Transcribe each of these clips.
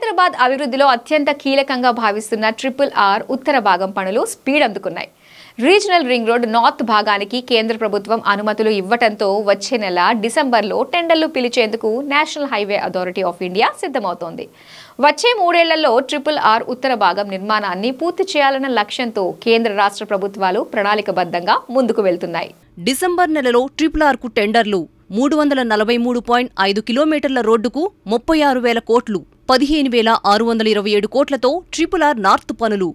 హైదరాబాద్ అభివృద్ధిలో అత్యంత కీలకంగా భావిస్తున్న ట్రిపుల్ ఆర్ ఉత్తర భాగం పనులు స్పీడ్ అందుకున్నాయి. రీజనల్ రింగ్ రోడ్ నార్త్ భాగానికి కేంద్ర ప్రభుత్వం అనుమతులు ఇవ్వడంతో వచ్చే నెల డిసెంబర్లో టెండర్లు పిలిచేందుకు National Highway Authority of India సిద్ధమవుతోంది. వచ్చే 3 ఏళ్లలో ట్రిపుల్ ఆర్ ఉత్తర భాగం నిర్మాణాన్ని పూర్తి చేయాలన్న లక్ష్యంతో కేంద్ర రాష్ట్ర ప్రభుత్వాలు ప్రణాళికబద్ధంగా ముందుకు వెళ్తున్నాయి. డిసెంబర్ నెలలో ట్రిపుల్ ఆర్ కు టెండర్లు 343.5 కిలోమీటర్ల రోడ్డుకు 36,000 కోట్లు, 15,627 కోట్లతో ట్రిపుల్ ఆర్ నార్త్ పనులు.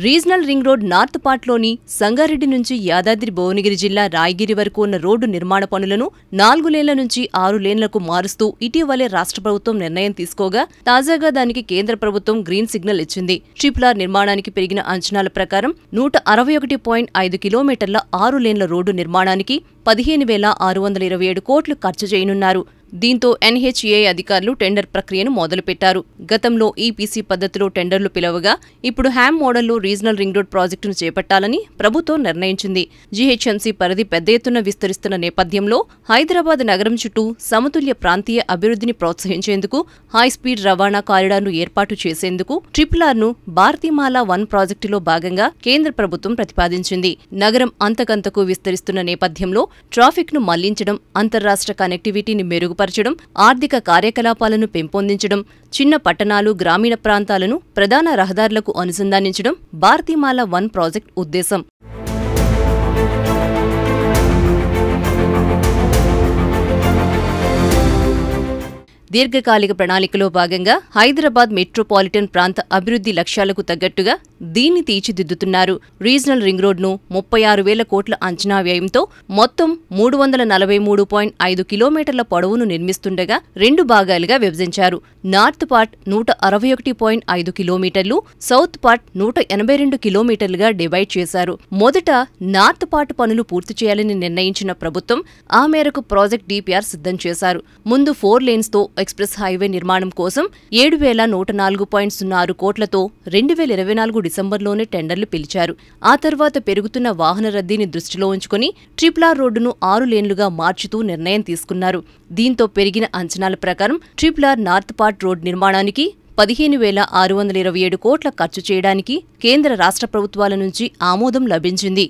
రీజనల్ రింగ్ రోడ్ నార్త్ పార్ట్లోని సంగారెడ్డి నుంచి యాదాద్రి భువనగిరి జిల్లా రాయగిరి వరకు ఉన్న రోడ్డు నిర్మాణ పనులను 4 లేన్ల నుంచి 6 లేన్లకు మారుస్తూ ఇటీవలే రాష్ట్ర ప్రభుత్వం నిర్ణయం తీసుకోగా తాజాగా దానికి కేంద్ర ప్రభుత్వం గ్రీన్ సిగ్నల్ ఇచ్చింది. ట్రిపుల్ ఆర్ నిర్మాణానికి పెరిగిన అంచనాల ప్రకారం 161.5 కిలోమీటర్ల 6 లేన్ల రోడ్డు నిర్మాణానికి 15,627 కోట్లు ఖర్చు చేయనున్నారు. దీంతో ఎన్హెచ్ఏఐ అధికారులు టెండర్ ప్రక్రియను మొదలుపెట్టారు. గతంలో ఈపీసీ పద్ధతిలో టెండర్లు పిలవగా ఇప్పుడు హ్యామ్ మోడల్లో రీజనల్ రింగ్ రోడ్ ప్రాజెక్టును చేపట్టాలని ప్రభుత్వం నిర్ణయించింది. జీహెచ్ఎంసీ పరిధి పెద్ద ఎత్తున విస్తరిస్తున్న నేపథ్యంలో హైదరాబాద్ నగరం చుట్టూ సమతుల్య ప్రాంతీయ అభివృద్ధిని ప్రోత్సహించేందుకు హైస్పీడ్ రవాణా కారిడార్ను ఏర్పాటు చేసేందుకు ట్రిపుల్ ఆర్ను భారతీమాల 1 ప్రాజెక్టులో భాగంగా కేంద్ర ప్రభుత్వం ప్రతిపాదించింది. నగరం అంతకంతకు విస్తరిస్తున్న నేపథ్యంలో ట్రాఫిక్ను మళ్లించడం, అంతర్రాష్ట్ర కనెక్టివిటీని మెరుగుపరచడం, ఆర్థిక కార్యకలాపాలను పెంపొందించడం, చిన్న పట్టణాలు, గ్రామీణ ప్రాంతాలను ప్రధాన రహదారులకు అనుసంధానించడం భారతీమాల 1 ప్రాజెక్ట్ ఉద్దేశం. దీర్ఘకాలిక ప్రణాళికలో భాగంగా హైదరాబాద్ మెట్రోపాలిటన్ ప్రాంత అభివృద్ధి లక్ష్యాలకు తగ్గట్టుగా దీన్ని తీర్చిదిద్దుతున్నారు. రీజనల్ రింగ్ రోడ్ను 36,000 కోట్ల అంచనా వ్యయంతో మొత్తం 343.5 కిలోమీటర్ల పొడవును నిర్మిస్తుండగా 2 భాగాలుగా విభజించారు. నార్త్ పార్ట్ 161.5 కిలోమీటర్లు, సౌత్ పార్ట్ 182 కిలోమీటర్లుగా డివైడ్ చేశారు. మొదట నార్త్ పార్ట్ పనులు పూర్తి చేయాలని నిర్ణయించిన ప్రభుత్వం ఆ మేరకు ప్రాజెక్ట్ డిపిఆర్ సిద్ధం చేశారు. ముందు 4 లేన్స్తో ఎక్స్ప్రెస్ హైవే నిర్మాణం కోసం 7,104.06 కోట్లతో 2024 డిసెంబర్లోనే టెండర్లు పిలిచారు. ఆ తర్వాత పెరుగుతున్న వాహన రద్దీని దృష్టిలో ఉంచుకుని ట్రిపుల్ ఆర్ రోడ్డును 6 లేన్లుగా మార్చుతూ నిర్ణయం తీసుకున్నారు. దీంతో పెరిగిన అంచనాల ప్రకారం triple R north part road నిర్మాణానికి 15,627 కోట్ల ఖర్చు చేయడానికి కేంద్ర రాష్ట్ర ప్రభుత్వాల నుంచి ఆమోదం లభించింది.